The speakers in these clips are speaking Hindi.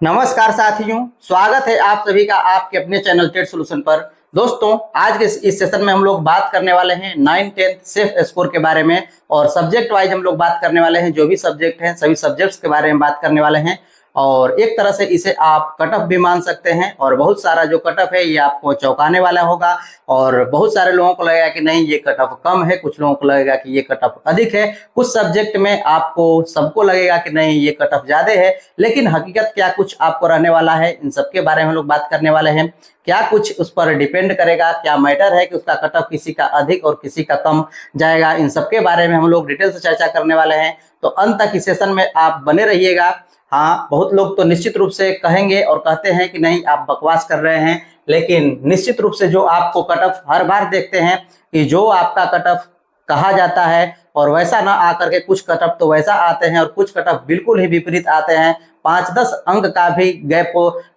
नमस्कार साथियों, स्वागत है आप सभी का आपके अपने चैनल टेट सॉल्यूशन पर। दोस्तों, आज के इस सेशन में हम लोग बात करने वाले हैं 9-10 सेफ स्कोर के बारे में और सब्जेक्ट वाइज हम लोग बात करने वाले हैं। जो भी सब्जेक्ट हैं सभी सब्जेक्ट्स के बारे में बात करने वाले हैं और एक तरह से इसे आप कट ऑफ भी मान सकते हैं और बहुत सारा जो कट ऑफ है ये आपको चौंकाने वाला होगा और बहुत सारे लोगों को लगेगा कि नहीं ये कट ऑफ कम है, कुछ लोगों को लगेगा कि ये कट ऑफ अधिक है, कुछ सब्जेक्ट में आपको सबको लगेगा कि नहीं ये कट ऑफ ज्यादा है। लेकिन हकीकत क्या कुछ आपको रहने वाला है, इन सब के बारे में हम लोग बात करने वाले हैं। क्या कुछ उस पर डिपेंड करेगा, क्या मैटर है कि उसका कट ऑफ किसी का अधिक और किसी का कम जाएगा, इन सब के बारे में हम लोग डिटेल से चर्चा करने वाले हैं। तो अंत तक इस सेशन में आप बने रहिएगा। हाँ, बहुत लोग तो निश्चित रूप से कहेंगे और कहते हैं कि नहीं आप बकवास कर रहे हैं, लेकिन निश्चित रूप से जो आपको कट ऑफ हर बार देखते हैं कि जो आपका कट ऑफ कहा जाता है और वैसा ना आकर के कुछ कट ऑफ तो वैसा आते हैं और कुछ कट ऑफ बिल्कुल ही विपरीत आते हैं। 5-10 अंक का भी गैप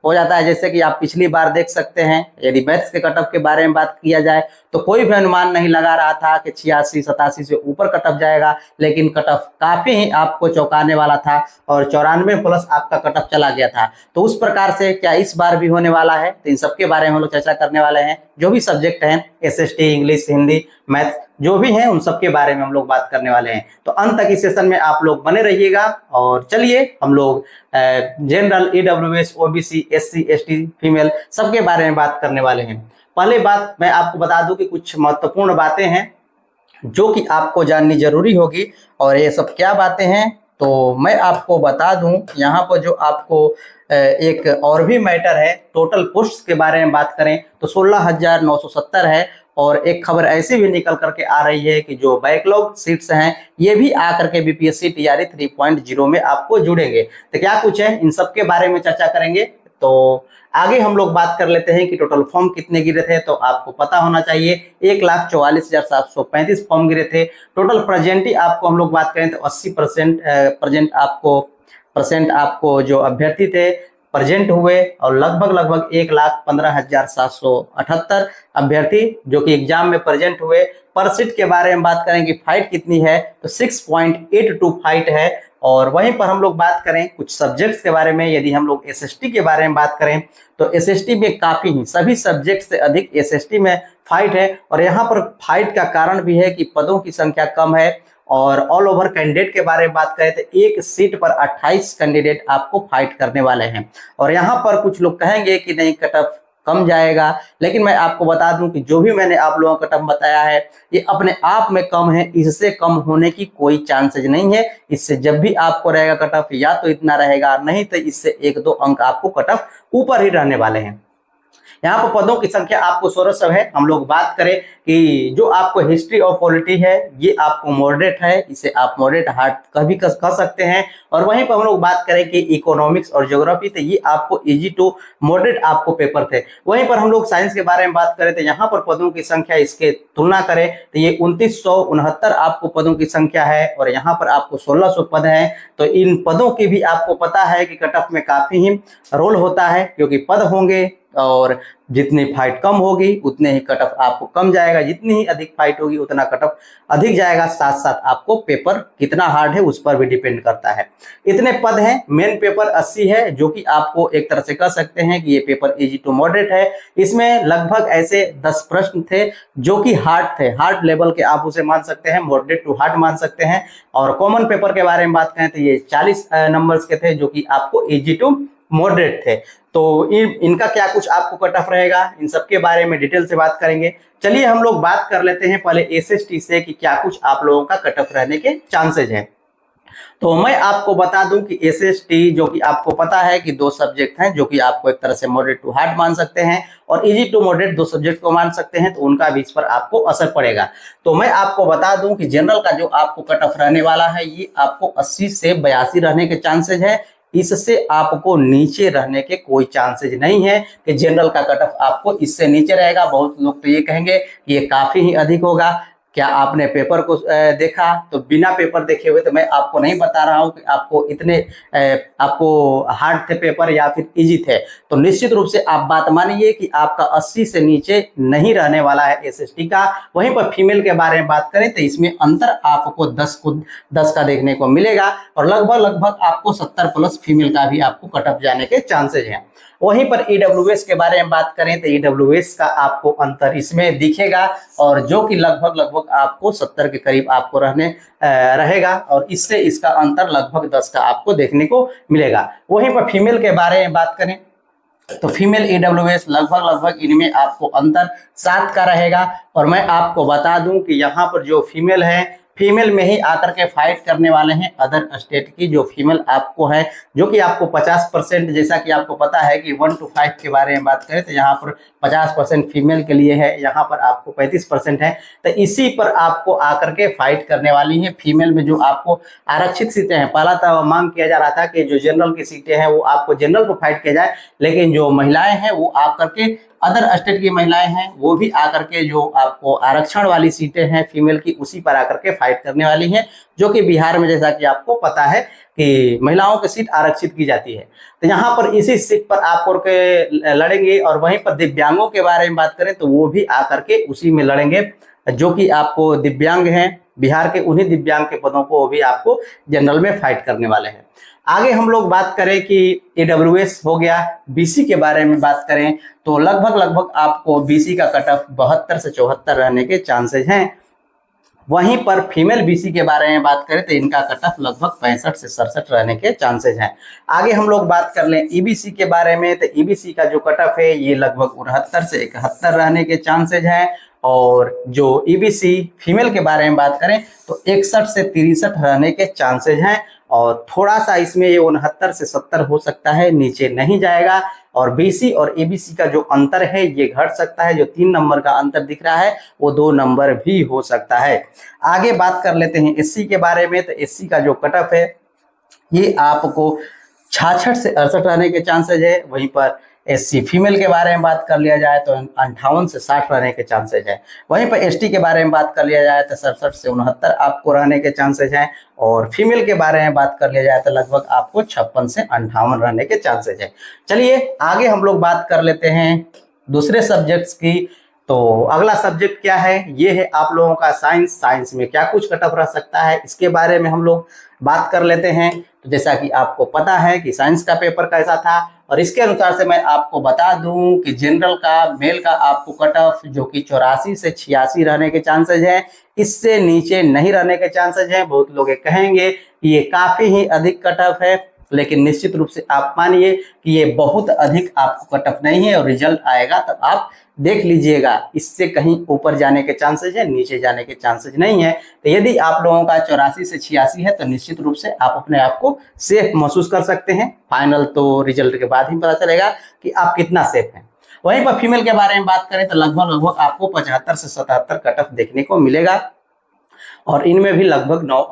हो जाता है। जैसे कि आप पिछली बार देख सकते हैं, यदि मैथ्स के कट ऑफ के बारे में बात किया जाए तो कोई भी अनुमान नहीं लगा रहा था कि 86-87 से ऊपर कट ऑफ जाएगा, लेकिन कट ऑफ काफी ही आपको चौंकाने वाला था और 94 प्लस आपका कट ऑफ चला गया था। तो उस प्रकार से क्या इस बार भी होने वाला है, तो इन सब के बारे में हम लोग चर्चा करने वाले हैं। जो भी सब्जेक्ट हैं एसएसटी, इंग्लिश, हिंदी, मैथ जो भी हैं उन सब के बारे में हम लोग बात करने वाले हैं। तो अंत तक इस सेशन में आप लोग बने रहिएगा और चलिए हम लोग general, EWS, OBC, SC, ST, female सबके बारे में बात करने वाले हैं। पहले बात मैं आपको बता दूं कि कुछ महत्वपूर्ण बातें हैं जो कि आपको जाननी जरूरी होगी और ये सब क्या बातें हैं तो मैं आपको बता दूं। यहाँ पर जो आपको एक और भी मैटर है, टोटल पोस्ट के बारे में बात करें तो 16,970 है और एक खबर ऐसी भी निकल करके आ रही है कि जो बैकलॉग सीट्स हैं ये भी आकर के बीपीएससी टीआरई 3.0 में आपको जुड़ेंगे। तो क्या कुछ है इन सब के बारे में चर्चा करेंगे। तो आगे हम लोग बात कर लेते हैं कि टोटल फॉर्म कितने गिरे थे। तो आपको पता होना चाहिए 1,44,735 फॉर्म गिरे थे। टोटल प्रेजेंट आपको हम लोग बात करें तो 80% परसेंट आपको जो अभ्यर्थी थे प्रेजेंट हुए और लगभग 1,15,778 अभ्यर्थी जो कि एग्जाम में प्रेजेंट हुए। पर सीट के बारे में बात करें कि फाइट कितनी है तो 6.82 फाइट है। और वहीं पर हम लोग बात करें कुछ सब्जेक्ट्स के बारे में, यदि हम लोग एसएसटी के बारे में बात करें तो एसएसटी में काफी ही सभी सब्जेक्ट से अधिक एसएसटी में फाइट है। और यहाँ पर फाइट का कारण भी है कि पदों की संख्या कम है और ऑल ओवर कैंडिडेट के बारे में बात करें तो एक सीट पर 28 कैंडिडेट आपको फाइट करने वाले हैं। और यहाँ पर कुछ लोग कहेंगे कि नहीं कट ऑफ कम जाएगा, लेकिन मैं आपको बता दूं कि जो भी मैंने आप लोगों को कट ऑफ बताया है ये अपने आप में कम है, इससे कम होने की कोई चांसेज नहीं है। इससे जब भी आपको रहेगा कट ऑफ या तो इतना रहेगा, नहीं तो इससे 1-2 अंक आपको कट ऑफ ऊपर ही रहने वाले हैं। यहाँ पर पदों की संख्या आपको 1600 है। हम लोग बात करें कि जो आपको हिस्ट्री और पॉलिटी है ये आपको मॉडरेट है, इसे आप मॉडरेट हार्ड कभी कह सकते हैं। और वहीं पर हम लोग बात करें कि इकोनॉमिक्स और ज्योग्राफी तो ये आपको इजी टू मॉडरेट आपको पेपर थे। वहीं पर हम लोग साइंस के बारे में बात करें तो यहाँ पर पदों की संख्या इसके तुलना करें तो ये 2969 आपको पदों की संख्या है और यहाँ पर आपको 1600 पद है। तो इन पदों की भी आपको पता है कि कट ऑफ में काफी ही रोल होता है, क्योंकि पद होंगे और जितनी फाइट कम होगी उतने ही कट ऑफ आपको कम जाएगा, जितनी ही अधिक फाइट होगी उतना कट ऑफ अधिक जाएगा। साथ साथ आपको पेपर कितना हार्ड है उस पर भी डिपेंड करता है। इतने पद हैं, मेन पेपर 80 है जो कि आपको एक तरह से कह सकते हैं कि ये पेपर इजी टू मॉडरेट है। इसमें लगभग ऐसे 10 प्रश्न थे जो कि हार्ड थे, हार्ड लेवल के आप उसे मान सकते हैं, मॉडरेट टू हार्ड मान सकते हैं। और कॉमन पेपर के बारे में बात करें तो ये 40 नंबर्स के थे जो कि आपको इजी टू मॉडरेट थे। तो इनका क्या कुछ आपको कट ऑफ रहेगा, इन सब के बारे में डिटेल से बात करेंगे। चलिए हम लोग बात कर लेते हैं पहले एसएसटी से कि क्या कुछ आप लोगों का कट ऑफ रहने के चांसेज हैं। तो मैं आपको बता दूं कि एसएसटी जो कि आपको पता है कि 2 सब्जेक्ट हैं जो कि आपको एक तरह से मॉडरेट टू हार्ड मान सकते हैं और इजी टू मॉडरेट 2 सब्जेक्ट को मान सकते हैं, तो उनका भी इस पर आपको असर पड़ेगा। तो मैं आपको बता दूं कि जनरल का जो आपको कट ऑफ रहने वाला है ये आपको 80 से 82 रहने के चांसेज है। इससे आपको नीचे रहने के कोई चांसेज नहीं है कि जनरल का कट ऑफ आपको इससे नीचे रहेगा। बहुत लोग तो ये कहेंगे कि ये काफी ही अधिक होगा। क्या आपने पेपर को देखा? तो बिना पेपर देखे हुए तो मैं आपको नहीं बता रहा हूं कि आपको इतने आपको हार्ड थे पेपर या फिर इजी थे। तो निश्चित रूप से आप बात मानिए कि आपका 80 से नीचे नहीं रहने वाला है एसएसटी का। वहीं पर फीमेल के बारे में बात करें तो इसमें अंतर आपको 10 का देखने को मिलेगा और लगभग आपको 70 प्लस फीमेल का भी आपको कटअप जाने के चांसेज हैं। वहीं पर ईडब्ल्यूएस के बारे में बात करें तो ईडब्ल्यूएस का आपको अंतर इसमें दिखेगा और जो कि लगभग आपको 70 के करीब आपको रहेगा और इससे इसका अंतर लगभग 10 का आपको देखने को मिलेगा। वहीं पर फीमेल के बारे में बात करें तो फीमेल ईडब्ल्यूएस लगभग इनमें आपको अंतर 7 का रहेगा। और मैं आपको बता दूं कि यहाँ पर जो फीमेल है, फीमेल में ही आकर के फाइट करने वाले हैं अदर स्टेट की जो फीमेल आपको है, जो कि आपको 50%, जैसा कि आपको पता है कि 1 to 5 के बारे में बात करें तो यहाँ पर 50% फीमेल के लिए है, यहाँ पर आपको 35% है। तो इसी पर आपको आकर के फाइट करने वाली है। फीमेल में जो आपको आरक्षित सीटें हैं, पहला तो मांग किया जा रहा था कि जो जनरल की सीटें हैं वो आपको जनरल पर फाइट किया जाए, लेकिन जो महिलाएं हैं वो आकर के अदर स्टेट की महिलाएं हैं वो भी आकर के जो आपको आरक्षण वाली सीटें हैं फीमेल की उसी पर आकर के फाइट करने वाली हैं, जो कि बिहार में जैसा कि आपको पता है कि महिलाओं की सीट आरक्षित की जाती है। तो यहाँ पर इसी सीट पर आप के लड़ेंगे। और वहीं पर दिव्यांगों के बारे में बात करें तो वो भी आकर के उसी में लड़ेंगे, जो कि आपको दिव्यांग हैं बिहार के, उन्हीं दिव्यांग के पदों को वो भी आपको जनरल में फाइट करने वाले हैं। आगे हम लोग बात करें कि ईडब्ल्यूएस हो गया, बीसी के बारे में बात करें तो लगभग आपको बीसी का कटऑफ 72 से 74 रहने के चांसेस हैं। वहीं पर फीमेल बीसी के बारे में बात करें तो इनका कटऑफ लगभग 65 से 67 रहने के चांसेस हैं। आगे हम लोग बात कर लें ईबीसी के बारे में तो ईबीसी का जो कटऑफ है ये लगभग 69 से 71 रहने के चांसेस हैं। और जो ईबीसी फीमेल के बारे में बात करें तो 61 से 63 रहने के चांसेस हैं। और थोड़ा सा इसमें ये 69 से 70 हो सकता है, नीचे नहीं जाएगा। और बीसी और एबीसी का जो अंतर है ये घट सकता है, जो 3 नंबर का अंतर दिख रहा है वो 2 नंबर भी हो सकता है। आगे बात कर लेते हैं एससी के बारे में तो एससी का जो कटऑफ है ये आपको 66 से 68 रहने के चांसेज है। वहीं पर एससी फीमेल के बारे में बात कर लिया जाए तो 58 से 60 रहने के चांसेज है। वहीं पर एसटी के बारे में बात कर लिया जाए तो 67 से 69 आपको रहने के चांसेज हैं। और फीमेल के बारे में बात कर लिया जाए तो लगभग आपको 56 से 58 रहने के चांसेज है। चलिए आगे हम लोग बात कर लेते हैं दूसरे सब्जेक्ट्स की। तो अगला सब्जेक्ट क्या है, ये है आप लोगों का साइंस। साइंस में क्या कुछ कटऑफ रह सकता है इसके बारे में हम लोग बात कर लेते हैं। तो जैसा कि आपको पता है कि साइंस का पेपर कैसा था और इसके अनुसार से मैं आपको बता दूं कि जनरल का मेल का आपको कटऑफ जो कि 84 से 86 रहने के चांसेस हैं, इससे नीचे नहीं रहने के चांसेस हैं। बहुत लोग कहेंगे कि ये काफी ही अधिक कटऑफ है, लेकिन निश्चित रूप से आप मानिए कि ये बहुत अधिक आपको कटऑफ नहीं है और रिजल्ट आएगा तब आप देख लीजिएगा, इससे कहीं ऊपर जाने के चांसेस है, नीचे जाने के चांसेस नहीं है। तो यदि आप लोगों का 84 से 86 है तो निश्चित रूप से आप अपने आप को सेफ महसूस कर सकते हैं। फाइनल तो रिजल्ट के बाद ही पता चलेगा कि आप कितना सेफ हैं। वहीं पर फीमेल के बारे में बात करें तो लगभग आपको 75 से 77 कटऑफ देखने को मिलेगा और इनमें भी लगभग 9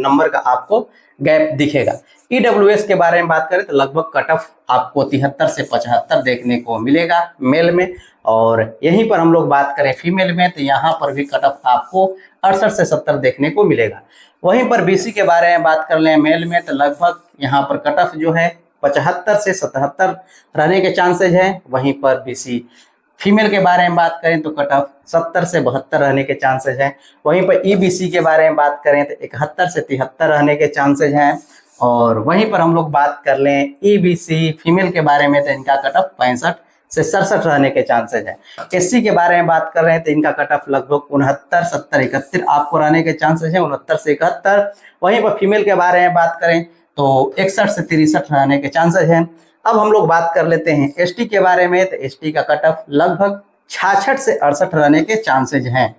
नंबर का आपको गैप दिखेगा। ईडब्ल्यूएस के बारे में बात करें तो लगभग कटऑफ आपको 73 से 75 देखने को मिलेगा मेल में। और यहीं पर हम लोग बात करें फीमेल में तो यहाँ पर भी कटऑफ आपको 68 से 70 देखने को मिलेगा। वहीं पर बीसी के बारे में बात कर लें मेल में तो लगभग यहाँ पर कटऑफ जो है 75 से 77 रहने के चांसेज हैं। वहीं पर बीसी फीमेल के बारे में बात करें तो कटऑफ 70 से 72 रहने के चांसेज हैं। वहीं पर ईबीसी के बारे में बात करें तो 71 से 73 रहने के चांसेज हैं। और वहीं पर हम लोग बात कर लें ईबीसी फीमेल के बारे में तो इनका कटऑफ 65 से 67 रहने के चांसेज है। एससी के बारे में बात कर रहे हैं तो इनका कटऑफ लगभग 69, 70, 71 आपको रहने के चांसेज हैं, 69 से 71। वहीं पर फीमेल के बारे में बात करें तो 61 से 63 रहने के चांसेज हैं। अब हम लोग बात कर लेते हैं एसटी के बारे में तो एसटी का कटऑफ लगभग 66 से 68 रहने के चांसेज हैं।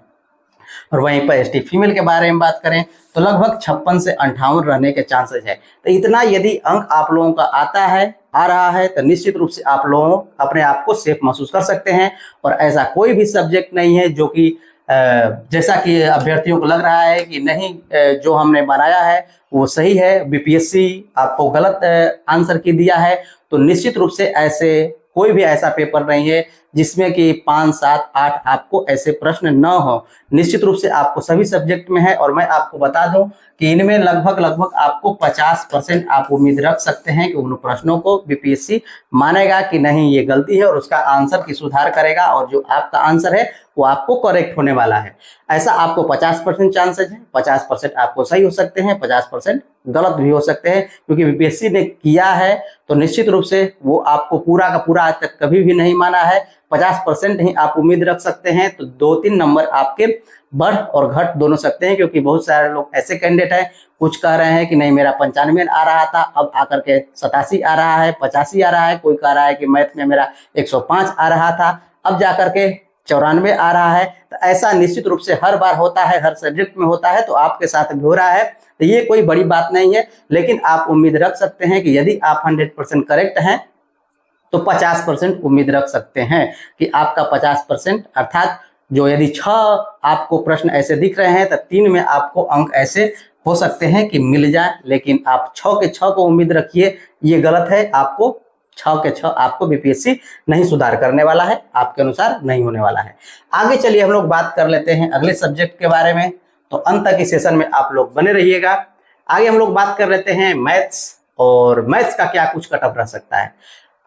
और वहीं पर एसटी फीमेल के बारे में बात करें तो लगभग 56 से 58 रहने के चांसेज है। तो इतना यदि अंक आप लोगों का आ रहा है तो निश्चित रूप से आप लोग अपने आप को सेफ महसूस कर सकते हैं। और ऐसा कोई भी सब्जेक्ट नहीं है जो कि जैसा कि अभ्यर्थियों को लग रहा है कि नहीं जो हमने बनाया है वो सही है, बीपीएससी आपको गलत आंसर की दिया है, तो निश्चित रूप से ऐसे कोई भी ऐसा पेपर नहीं है जिसमें कि 5, 7, 8 आपको ऐसे प्रश्न न हो। निश्चित रूप से आपको सभी सब्जेक्ट में है, और मैं आपको बता दूं कि इनमें लगभग आपको 50% आप उम्मीद रख सकते हैं कि उन प्रश्नों को बीपीएससी मानेगा कि नहीं ये गलती है और उसका आंसर की सुधार करेगा, और जो आपका आंसर है वो आपको करेक्ट होने वाला है। ऐसा आपको 50% चांसेस है। 50% आपको सही हो सकते हैं, 50% गलत भी हो सकते हैं, क्योंकि बीपीएससी ने किया है तो निश्चित रूप से वो आपको पूरा का पूरा आज तक कभी भी नहीं माना है। 50% ही आप उम्मीद रख सकते हैं, तो 2-3 नंबर आपके बढ़ और घट दोनों सकते हैं, क्योंकि बहुत सारे लोग ऐसे कैंडिडेट हैं, कुछ कह रहे हैं कि नहीं मेरा 95 आ रहा था, अब आकर के 87 आ रहा है, 85 आ रहा है, कोई कह रहा है कि मैथ में मेरा 105 आ रहा था, अब जाकर के 94 आ रहा है। तो ऐसा निश्चित रूप से हर बार होता है, हर सब्जेक्ट में होता है, तो आपके साथ भी हो रहा है, तो ये कोई बड़ी बात नहीं है। लेकिन आप उम्मीद रख सकते हैं कि यदि आप 100% करेक्ट हैं तो 50% उम्मीद रख सकते हैं कि आपका 50% अर्थात जो यदि 6 आपको प्रश्न ऐसे दिख रहे हैं तो 3 में आपको अंक ऐसे हो सकते हैं कि मिल जाए, लेकिन आप 6 के 6 को उम्मीद रखिए, ये गलत है। आपको 6 के 6 आपको बीपीएससी नहीं सुधार करने वाला है, आपके अनुसार नहीं होने वाला है। आगे चलिए हम लोग बात कर लेते हैं अगले सब्जेक्ट के बारे में, तो अंत तक इस सेशन में आप लोग बने रहिएगा। आगे हम लोग बात कर लेते हैं मैथ्स, और मैथ्स का क्या कुछ कट ऑफ रह सकता है।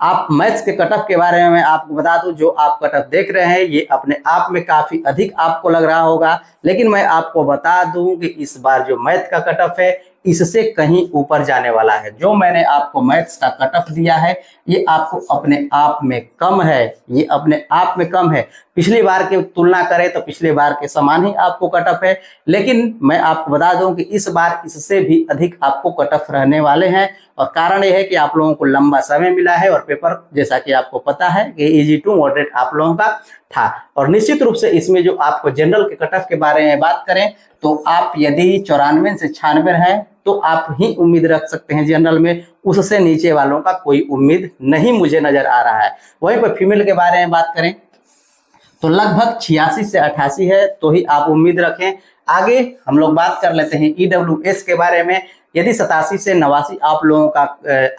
आप मैथ्स के कट ऑफ के बारे में मैं आपको बता दूं, जो आप कट ऑफ देख रहे हैं ये अपने आप में काफी अधिक आपको लग रहा होगा, लेकिन मैं आपको बता दूं कि इस बार जो मैथ का कट ऑफ है इससे कहीं ऊपर जाने वाला है। जो मैंने आपको मैथ्स का कट ऑफ दिया है ये आपको अपने आप में कम है, ये अपने आप में कम है। पिछली बार की तुलना करें तो पिछले बार के समान ही आपको कट ऑफ है, लेकिन मैं आपको बता दूं कि इस बार इससे भी अधिक आपको कट ऑफ रहने वाले हैं। और कारण यह है कि आप लोगों को लंबा समय मिला है, और पेपर जैसा कि आपको पता है कि इजी टू मॉडरेट आप लोगों का था। और निश्चित रूप से इसमें जो आपको जनरल के कट ऑफ के बारे में बात करें तो आप यदि 94 से 96 हैं तो आप ही उम्मीद रख सकते हैं जनरल में, उससे नीचे वालों का कोई उम्मीद नहीं मुझे नजर आ रहा है। वहीं पर फीमेल के बारे में बात करें तो लगभग 86 से 88 है, तो ही आप उम्मीद रखें। आगे हम लोग बात कर लेते हैं ईडब्ल्यूएस के बारे में। यदि 87 से 89 आप लोगों का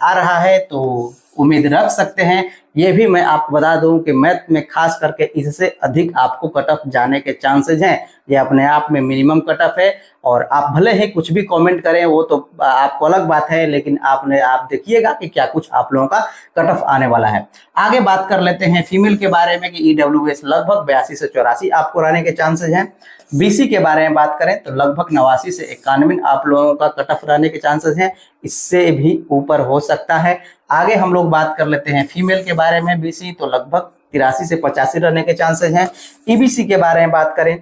आ रहा है तो उम्मीद रख सकते हैं। ये भी मैं आपको बता दूं कि मैथ में खास करके इससे अधिक आपको कट ऑफ जाने के चांसेस हैं। ये अपने आप में मिनिमम कट ऑफ है, और आप भले ही कुछ भी कमेंट करें वो तो आपको अलग बात है, लेकिन आप देखिएगा कि क्या कुछ आप लोगों का कट ऑफ आने वाला है। आगे बात कर लेते हैं फीमेल के बारे में कि ईडब्ल्यूएस लगभग 82 से 84 आपको रहने के चांसेस हैं। बीसी के बारे में बात करें तो लगभग 89 से 91 आप लोगों का कट ऑफ रहने के चांसेस हैं, इससे भी ऊपर हो सकता है। आगे हम लोग बात कर लेते हैं फीमेल के बारे में बीसी, तो लगभग 83 से 85 रहने के चांसेस हैं। ईबीसी के बारे में बात करें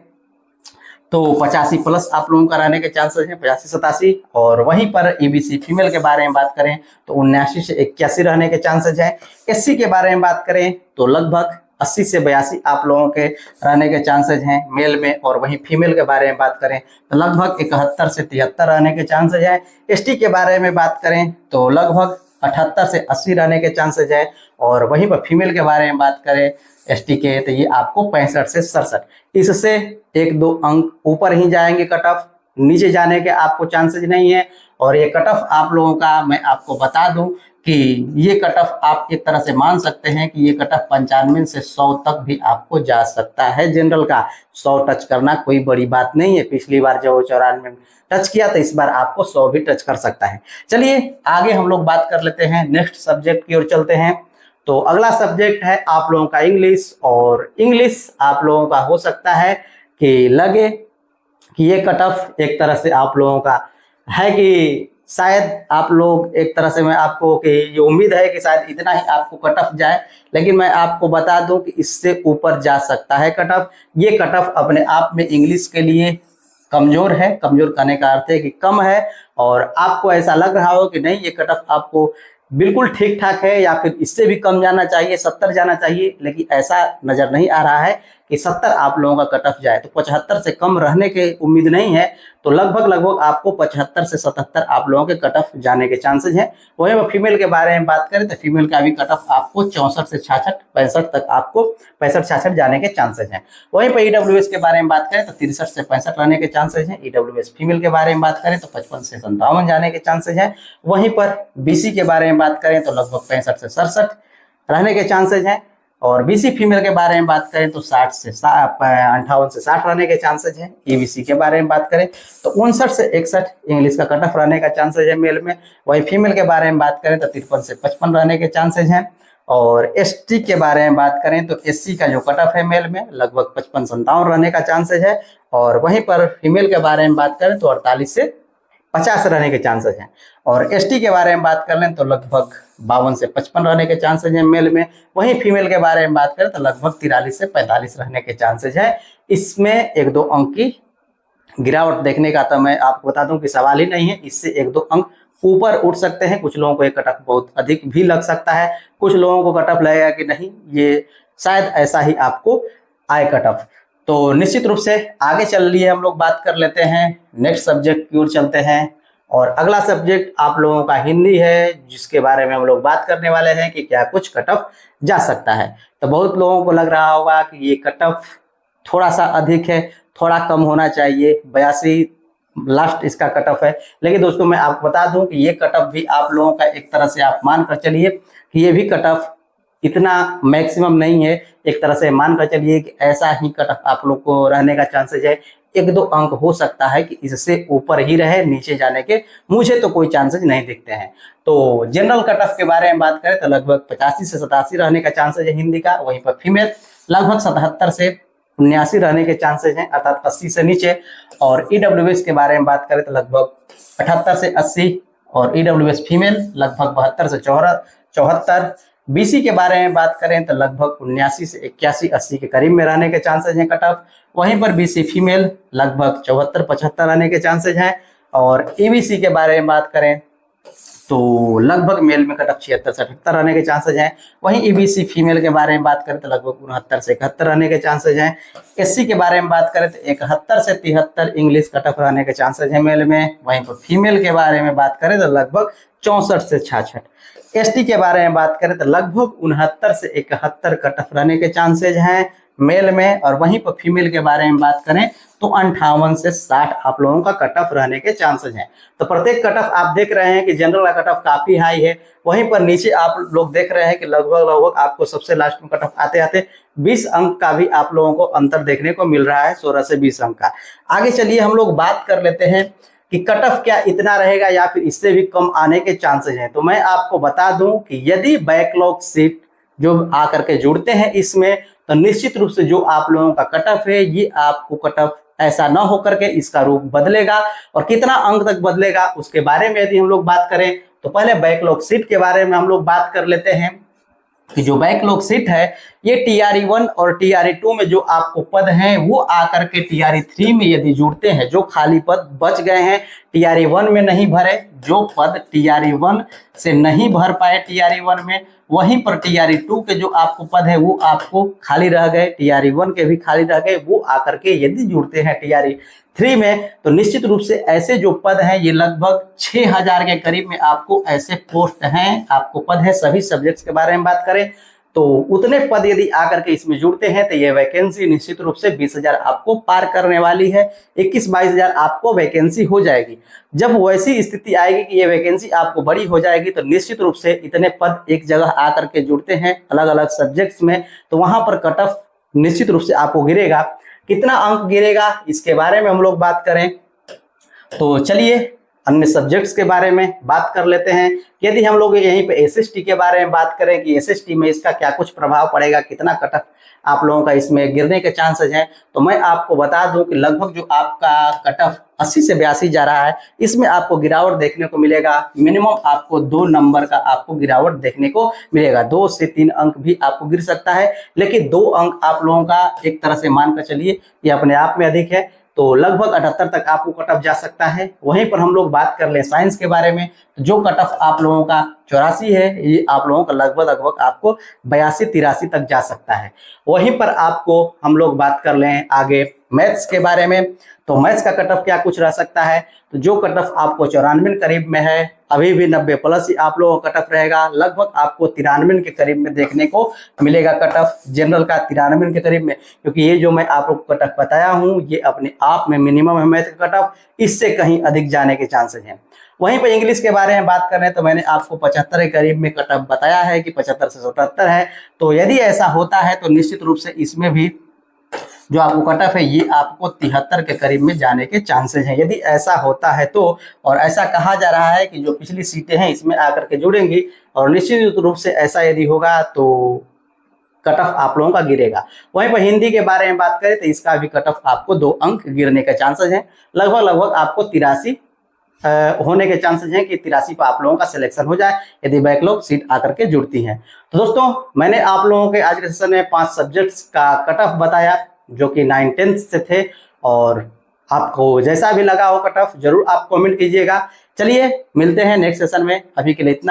तो 85 प्लस आप लोगों का रहने के चांसेस हैं, 85-87। और वहीं पर ईबीसी फीमेल के बारे में बात करें तो 79 से 81 रहने के चांसेस हैं। एससी के बारे में बात करें तो लगभग 80 से 82 आप लोगों के रहने के चांसेस हैं मेल में। और वहीं फीमेल के बारे में बात करें तो लगभग 71 से 73 रहने के चांसेस हैं। एसटी के बारे में बात करें तो लगभग 78 से 80 रहने के चांसेस है। और वहीं पर फीमेल के बारे में बात करें एसटी के तो ये आपको 65 से 67, इससे 1-2 अंक ऊपर ही जाएंगे कट ऑफ, नीचे जाने के आपको चांसेस नहीं है। और ये कट ऑफ आप लोगों का मैं आपको बता दूं कि ये कट ऑफ आप एक तरह से मान सकते हैं कि ये कट ऑफ 95 से 100 तक भी आपको जा सकता है। जनरल का 100 टच करना कोई बड़ी बात नहीं है। पिछली बार जब 94 टच किया तो इस बार आपको 100 भी टच कर सकता है। चलिए आगे हम लोग बात कर लेते हैं, नेक्स्ट सब्जेक्ट की ओर चलते हैं। तो अगला सब्जेक्ट है आप लोगों का इंग्लिश, और इंग्लिश आप लोगों का हो सकता है कि लगे कि ये कट ऑफ एक तरह से आप लोगों का है कि शायद आप लोग एक तरह से, मैं आपको कि ये उम्मीद है कि शायद इतना ही आपको कट ऑफ जाए, लेकिन मैं आपको बता दूं कि इससे ऊपर जा सकता है कट ऑफ। ये कट ऑफ अपने आप में इंग्लिश के लिए कमजोर है। कमजोर कहने का अर्थ है कि कम है, और आपको ऐसा लग रहा हो कि नहीं ये कट ऑफ आपको बिल्कुल ठीक ठाक है या फिर इससे भी कम जाना चाहिए, 70 जाना चाहिए, लेकिन ऐसा नजर नहीं आ रहा है कि 70 आप लोगों का कट ऑफ जाए। तो 75 से कम रहने की उम्मीद नहीं है, तो लगभग आपको 75 से 77 आप लोगों के कट ऑफ जाने के चांसेस हैं। वहीं पर फीमेल के बारे में बात करें तो फीमेल का भी कट ऑफ आपको 64 से 66, 65 तक आपको 65-66 जाने के चांसेस हैं। वहीं पर ईडब्ल्यूएस के बारे में बात करें तो 63 से 65 रहने के चांसेस हैं। ईडब्ल्यूएस फीमेल के बारे में बात करें तो 55 से 57 जाने के चांसेस हैं। वहीं पर बीसी के बारे में बात करें तो लगभग 65 से 67, रहने के चांसेज हैं। और बीसी फीमेल के बारे में बात करें तो 58 से 60 रहने के चांसेज हैं। ईबीसी के बारे में बात करें तो 59 से 61 इंग्लिश का कट ऑफ रहने का चांसेज है मेल में। वही फीमेल के बारे में बात करें तो 53 से 55 रहने के चांसेज हैं। और एसटी के बारे में बात करें तो एससी का जो कट ऑफ है मेल में लगभग 55 से 57 रहने का चांसेज है। और वहीं पर फीमेल के बारे में बात करें तो 48 से 50 रहने के चांसेस हैं। और एसटी के बारे में बात कर लें तो लगभग 52 से 55 रहने के चांसेस हैं मेल में। वहीं फीमेल के बारे में बात करें तो लगभग 43 से 45 रहने के चांसेस हैं। इसमें 1-2 अंक की गिरावट देखने का तो मैं आपको बता दूं कि सवाल ही नहीं है। इससे 1-2 अंक ऊपर उठ सकते हैं। कुछ लोगों को ये कट ऑफ बहुत अधिक भी लग सकता है, कुछ लोगों को कट ऑफ लगेगा कि नहीं, ये शायद ऐसा ही आपको आए कट ऑफ। तो निश्चित रूप से आगे चल लिए हम लोग बात कर लेते हैं, नेक्स्ट सब्जेक्ट की ओर चलते हैं। और अगला सब्जेक्ट आप लोगों का हिंदी है, जिसके बारे में हम लोग बात करने वाले हैं कि क्या कुछ कट ऑफ जा सकता है। तो बहुत लोगों को लग रहा होगा कि ये कट ऑफ थोड़ा सा अधिक है, थोड़ा कम होना चाहिए, 82 लास्ट इसका कट ऑफ है। लेकिन दोस्तों मैं आपको बता दूं कि ये कट ऑफ भी आप लोगों का एक तरह से आप मान कर चलिए कि ये भी कट ऑफ इतना मैक्सिमम नहीं है। एक तरह से मान कर चलिए कि ऐसा ही कट ऑफ आप लोग को रहने का चांसेस है। 1-2 अंक हो सकता है कि इससे ऊपर ही रहे, नीचे जाने के मुझे तो कोई चांसेस नहीं दिखते हैं। तो जनरल कट ऑफ के बारे में बात करें तो लगभग 85 से 87 रहने का चांसेस है हिंदी का। वहीं पर फीमेल लगभग 77 से 79 रहने के चांसेस हैं, अर्थात 80 से नीचे। और ईडब्ल्यूएस के बारे में बात करें तो लगभग 78 से 80 और ईडब्ल्यूएस फीमेल लगभग 72 से 74। बीसी के बारे में बात करें तो लगभग 79 से 81, 80 के करीब में रहने के चांसेस हैं कट ऑफ। वहीं पर बीसी फीमेल लगभग 74-75 रहने के चांसेस हैं। और ईबीसी के बारे में बात करें तो लगभग मेल में कट ऑफ 76 से 78 रहने के चांसेस हैं। वहीं ईबीसी फीमेल के बारे में बात करें तो लगभग 69 से 71 रहने के चांसेस हैं। एससी के बारे में बात करें तो 71 से 73 इंग्लिश कट ऑफ रहने के चांसेस हैं मेल में। वहीं पर फीमेल के बारे में बात करें तो लगभग 64 से 66। एसटी के बारे में बात करें तो लगभग 69 से 71 कट ऑफ रहने के चांसेज हैं मेल में। और वहीं पर फीमेल के बारे में बात करें तो 58 से 60 आप लोगों का कट ऑफ रहने के चांसेस हैं। तो प्रत्येक कट ऑफ आप देख रहे हैं कि जनरल का कट ऑफ काफी हाई है। वहीं पर नीचे आप लोग देख रहे हैं कि लगभग आपको सबसे लास्ट में कट ऑफ आते आते 20 अंक का भी आप लोगों को अंतर देखने को मिल रहा है, 16 से 20 अंक का। आगे चलिए हम लोग बात कर लेते हैं कि कट ऑफ क्या इतना रहेगा या फिर इससे भी कम आने के चांसेस हैं। तो मैं आपको बता दूं कि यदि बैकलॉग सीट जो आकर के जुड़ते हैं इसमें, तो निश्चित रूप से जो आप लोगों का कट ऑफ है ये आपको कट ऑफ ऐसा ना होकर के इसका रूप बदलेगा। और कितना अंक तक बदलेगा उसके बारे में यदि हम लोग बात करें तो पहले बैकलॉग सीट के बारे में हम लोग बात कर लेते हैं कि जो बैकलॉग सीट है ये TRE1 और TRE2 में जो आपको पद हैं वो आकर के TRE3 में यदि जुड़ते हैं, जो खाली पद बच गए हैं TRE1 में नहीं भरे, जो पद TRE1 से नहीं भर पाए TRE1 में, वहीं पर TRE2 के जो आपको पद है वो आपको खाली रह गए, TRE1 के भी खाली रह गए, वो आकर के यदि जुड़ते हैं TRE3 में, तो निश्चित रूप से ऐसे जो पद हैं ये लगभग 6000 के करीब में आपको ऐसे पोस्ट हैं, आपको पद है सभी सब्जेक्ट्स के बारे में बात करें तो उतने पद यदि आकर के इसमें जुड़ते हैं तो ये वैकेंसी निश्चित रूप से 20,000 आपको पार करने वाली है। 21-22,000 आपको वैकेंसी हो जाएगी। जब वैसी स्थिति आएगी कि ये वैकेंसी आपको बड़ी हो जाएगी तो निश्चित रूप से इतने पद एक जगह आकर के जुड़ते हैं अलग अलग सब्जेक्ट्स में, तो वहां पर कट ऑफ निश्चित रूप से आपको गिरेगा। कितना अंक गिरेगा इसके बारे में हम लोग बात करें तो चलिए अन्य सब्जेक्ट्स के बारे में बात कर लेते हैं। यदि हम लोग यहीं पे एसएसटी के बारे में बात करें कि एसएसटी में इसका क्या कुछ प्रभाव पड़ेगा, कितना कट ऑफ आप लोगों का इसमें गिरने के चांसेस हैं, तो मैं आपको बता दूं कि लगभग जो आपका कट ऑफ 80 से 82 जा रहा है इसमें आपको गिरावट देखने को मिलेगा। मिनिमम आपको 2 नंबर का आपको गिरावट देखने को मिलेगा, 2 से 3 अंक भी आपको गिर सकता है, लेकिन 2 अंक आप लोगों का एक तरह से मान कर चलिए ये अपने आप में अधिक है, तो लगभग 78 तक आपको कट ऑफ जा सकता है। वहीं पर हम लोग बात कर ले साइंस के बारे में, तो जो कट ऑफ आप लोगों का 84 है ये आप लोगों का लगभग आपको 82-83 तक जा सकता है। वहीं पर आपको हम लोग बात कर लें आगे मैथ्स के बारे में, तो मैथ्स का कट ऑफ क्या कुछ रह सकता है, तो जो कट ऑफ आपको 94 करीब में है, अभी भी 90+ ही आप लोगों का कट ऑफ रहेगा, लगभग आपको 93 के करीब में देखने को मिलेगा कट ऑफ जनरल का 93 के करीब में, क्योंकि ये जो मैं आप लोग को कट ऑफ बताया हूँ ये अपने आप में मिनिमम है मैथ का कट ऑफ, इससे कहीं अधिक जाने के चांसेस हैं। वहीं पर इंग्लिश के बारे में बात करें तो मैंने आपको 75 के करीब में कट ऑफ बताया है कि 75 से 77 है। तो यदि ऐसा होता है तो निश्चित रूप से इसमें भी जो आपको कट ऑफ है ये आपको 73 के करीब में जाने के चांसेस हैं, यदि ऐसा होता है तो। और ऐसा कहा जा रहा है कि जो पिछली सीटें हैं इसमें आकर के जुड़ेंगी, और निश्चित रूप से ऐसा यदि होगा तो कट ऑफ आप लोगों का गिरेगा। वहीं पर हिंदी के बारे में बात करें तो इसका भी कट ऑफ आपको 2 अंक गिरने के चांसेस हैं। लगभग आपको 83 होने के चांसेस हैं कि 83 पर आप लोगों का सिलेक्शन हो जाए यदि बैकलॉग सीट आकर के जुड़ती हैं। तो दोस्तों मैंने आप लोगों के आज के सेशन में 5 सब्जेक्ट्स का कट ऑफ बताया जो कि 9-10 से थे, और आपको जैसा भी लगा हो कट ऑफ जरूर आप कमेंट कीजिएगा। चलिए मिलते हैं नेक्स्ट सेशन में, अभी के लिए इतना।